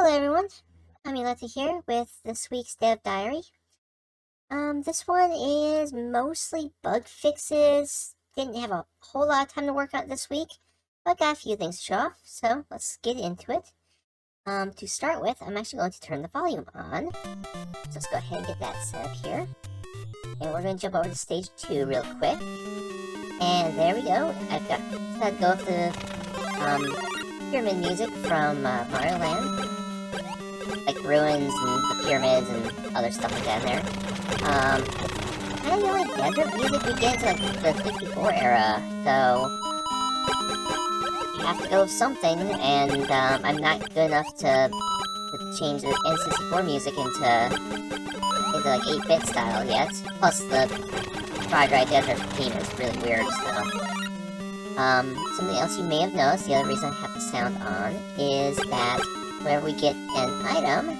Hello everyone, I'm Yoletta here with this week's Dev Diary. This one is mostly bug fixes. Didn't have a whole lot of time to work on it this week, but got a few things to show off, so let's get into it. To start with, I'm actually going to turn the volume on. So let's go ahead and get that set up here. And we're going to jump over to stage 2 real quick. And there we go. I've got to go with the pyramid music from Mario Land. Like ruins and the pyramids and other stuff like that in there. Kind of the only desert music we get into like the 64 era, so you have to go with something, and I'm not good enough to change the N64 music into like 8-bit style yet. Plus the Dry Desert theme is really weird, so. Something else you may have noticed, the other reason I have the sound on, is that whenever we get an item,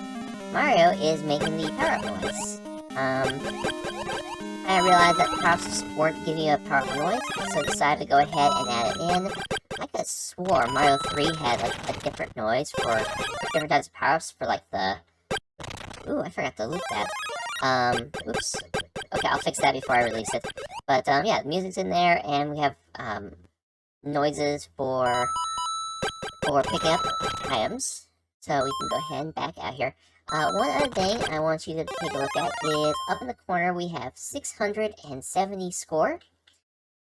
Mario is making the power-up noise. I realized that power-ups weren't giving you a power-up noise, so I decided to go ahead and add it in. I could have swore Mario 3 had, like, a different noise for different types of power-ups for, like, the... Ooh, I forgot to loop that. Oops. Okay, I'll fix that before I release it. But, yeah, the music's in there, and we have, noises for picking up items. So we can go ahead and back out here. One other thing I want you to take a look at is up in the corner we have 670 score.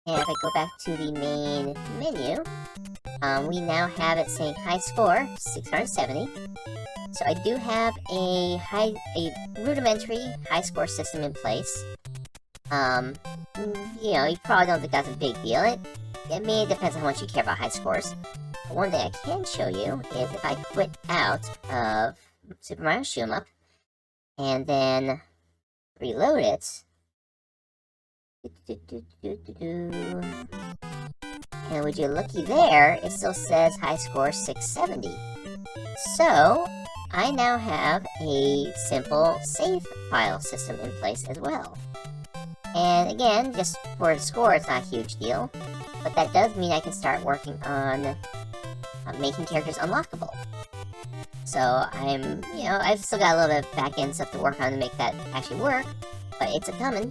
And if I go back to the main menu, we now have it saying high score, 670. So I do have a rudimentary high score system in place. You know, you probably don't think that's a big deal. It may depend on how much you care about high scores. But one thing I can show you is if I quit out of Super Mario Shmup and then reload it, and would you looky there, it still says high score 670. So I now have a simple save file system in place as well. And again, just for the score, it's not a huge deal, but that does mean I can start working on making characters unlockable. So I've still got a little bit of back-end stuff to work on to make that actually work, but it's a-coming.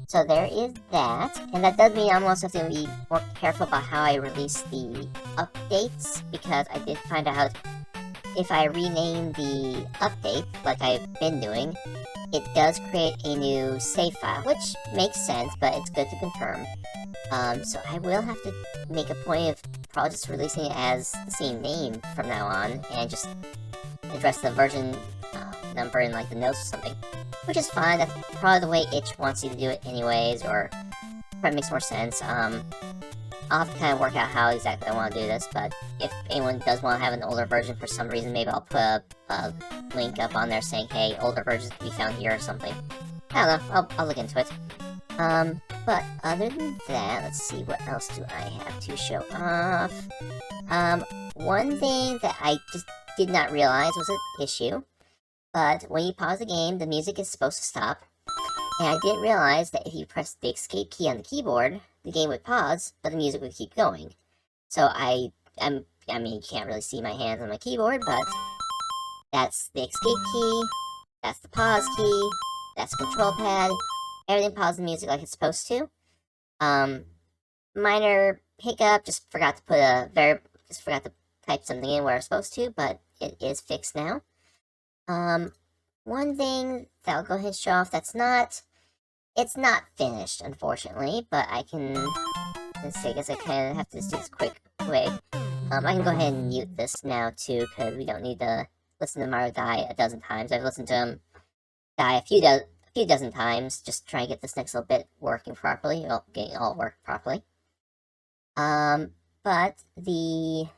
So there is that, and that does mean I'm also have to be more careful about how I release the updates, because I did find out if I rename the update, like I've been doing, it does create a new save file, which makes sense, but it's good to confirm. So I will have to make a point of probably just releasing it as the same name from now on, and just address the version number in like the notes or something. Which is fine, that's probably the way itch wants you to do it anyways, or probably makes more sense. I'll have to kind of work out how exactly I want to do this, but if anyone does want to have an older version for some reason, maybe I'll put a link up on there saying, hey, older versions can be found here or something. I don't know, I'll look into it. But other than that, let's see, what else do I have to show off? One thing that I just did not realize was an issue, but when you pause the game, the music is supposed to stop, and I didn't realize that if you press the escape key on the keyboard, the game would pause, but the music would keep going. So I mean, you can't really see my hands on my keyboard, but that's the escape key, that's the pause key, that's the control pad, everything pauses the music like it's supposed to. Minor hiccup, just forgot to type something in where I was supposed to, but it is fixed now. One thing that I'll go ahead and show off it's not finished, unfortunately, but I can, let's see, I guess I kind of have to just do this quick way. I can go ahead and mute this now, too, because we don't need to listen to Mario die a dozen times. I've listened to him die a few dozen times, just trying to get this next little bit working properly, getting all work properly. But I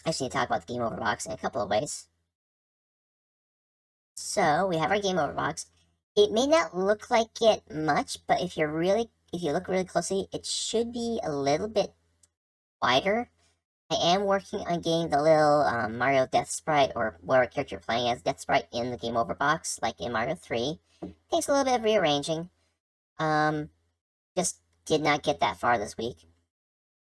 just need to talk about the Game Over box in a couple of ways. So, we have our Game Over box. It may not look like it much, but if you look really closely, it should be a little bit wider. I am working on getting the little Mario Death Sprite, or whatever character you're playing as Death Sprite, in the Game Over box, like in Mario 3. Takes a little bit of rearranging. Just did not get that far this week.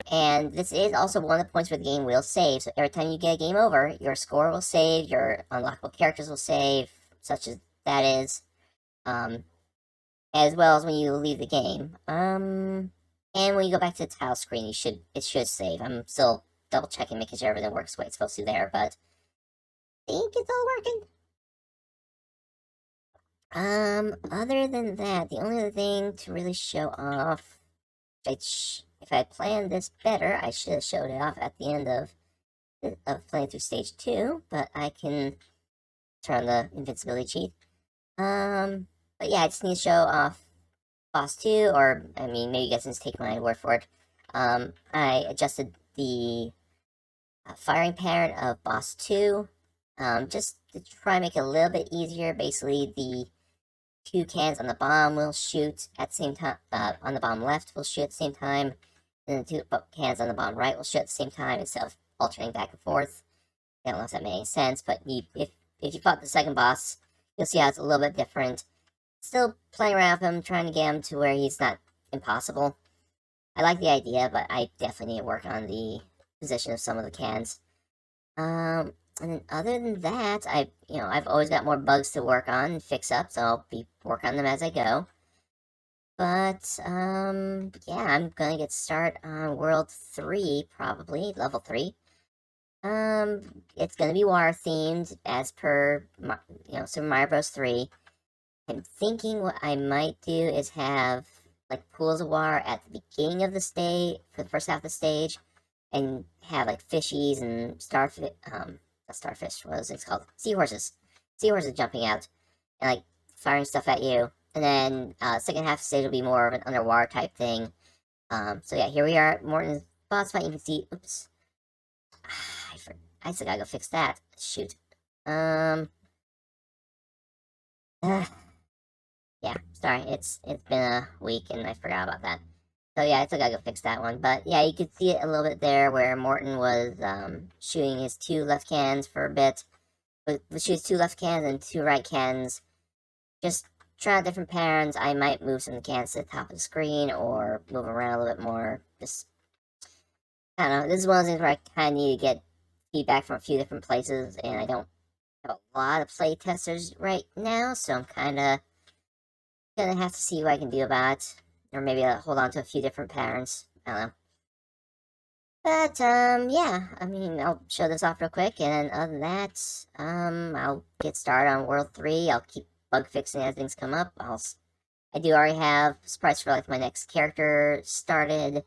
And this is also one of the points where the game will save. So every time you get a game over, your score will save, your unlockable characters will save, such as that is, as well as when you leave the game. And when you go back to the title screen, it should save. I'm still double checking, making sure everything works the way it's supposed to there, but I think it's all working. Other than that, the only other thing to really show off, which if I planned this better, I should have showed it off at the end of playing through stage 2, but I can turn on the invincibility cheat. But yeah, I just need to show off boss 2, or, I mean, maybe you guys can just take my word for it. I adjusted the firing pattern of boss 2, just to try and make it a little bit easier. Basically, the 2 cans on the bomb will shoot at the same time, on the bottom left will shoot at the same time, and the 2 cans on the bottom right will shoot at the same time instead of alternating back and forth. I don't know if that made any sense, but if you fought the second boss, you'll see how it's a little bit different. Still playing around with him, trying to get him to where he's not impossible. I like the idea, but I definitely need to work on the position of some of the cans. And then other than that, I've always got more bugs to work on and fix up, so I'll be working on them as I go. But, yeah, I'm gonna get started on World 3, probably, Level 3. It's gonna be water themed, as per, Super Mario Bros. 3. I'm thinking what I might do is have, like, pools of water at the beginning of the stage, for the first half of the stage, and have, like, fishies and starfish, not starfish, what was it called? Seahorses. Seahorses jumping out, and, like, firing stuff at you. And then, second half of the stage will be more of an underwater type thing. So yeah, here we are at Morton's boss fight. You can see, oops. I still gotta go fix that. Shoot. Uh, yeah, sorry, it's been a week and I forgot about that. So yeah, I still gotta go fix that one. But yeah, you could see it a little bit there where Morton was shooting his 2 left cans for a bit. But shoots 2 left cans and 2 right cans. Just try out different patterns. I might move some of the cans to the top of the screen or move around a little bit more. Just, I don't know. This is one of those things where I kind of need to get feedback from a few different places, and I don't have a lot of play testers right now, so I'm kind of gonna have to see what I can do about it. Or maybe I'll hold on to a few different patterns. I don't know. But, yeah, I mean, I'll show this off real quick, and then other than that, I'll get started on World 3. I'll keep bug fixing as things come up. I do already have a surprise for, like, my next character started,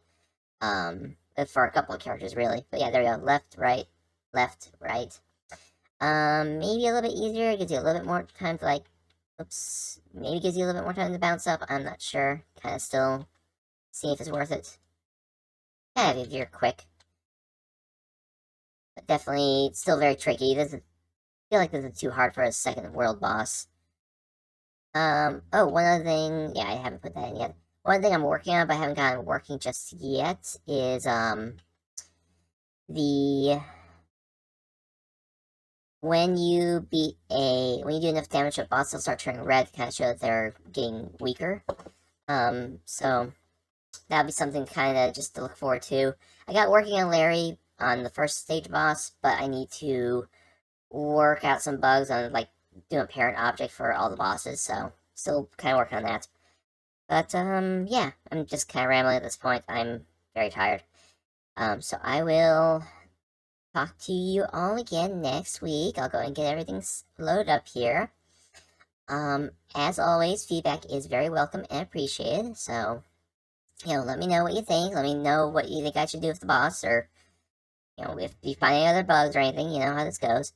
for a couple of characters, really. But yeah, there we go. Left, right, left, right. Maybe a little bit easier. Gives you a little bit more time to, like, oops, maybe gives you a little bit more time to bounce up. I'm not sure. Kind of still see if it's worth it. Kind of if you're quick. But definitely still very tricky. Doesn't feel like this is too hard for a second world boss. Oh, one other thing, yeah, I haven't put that in yet. One thing I'm working on, but I haven't gotten working just yet, is, when you do enough damage to a boss, they'll start turning red to kind of show that they're getting weaker. So that'll be something kind of just to look forward to. I got working on Larry on the first stage boss, but I need to work out some bugs on, like, doing a parent object for all the bosses, so still kind of working on that. But, yeah, I'm just kind of rambling at this point. I'm very tired. So I will talk to you all again next week. I'll go and get everything loaded up here. As always, feedback is very welcome and appreciated, so, let me know what you think. Let me know what you think I should do with the boss, or, if you find any other bugs or anything, you know how this goes.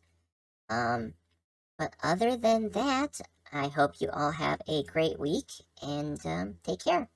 But other than that, I hope you all have a great week, and, take care.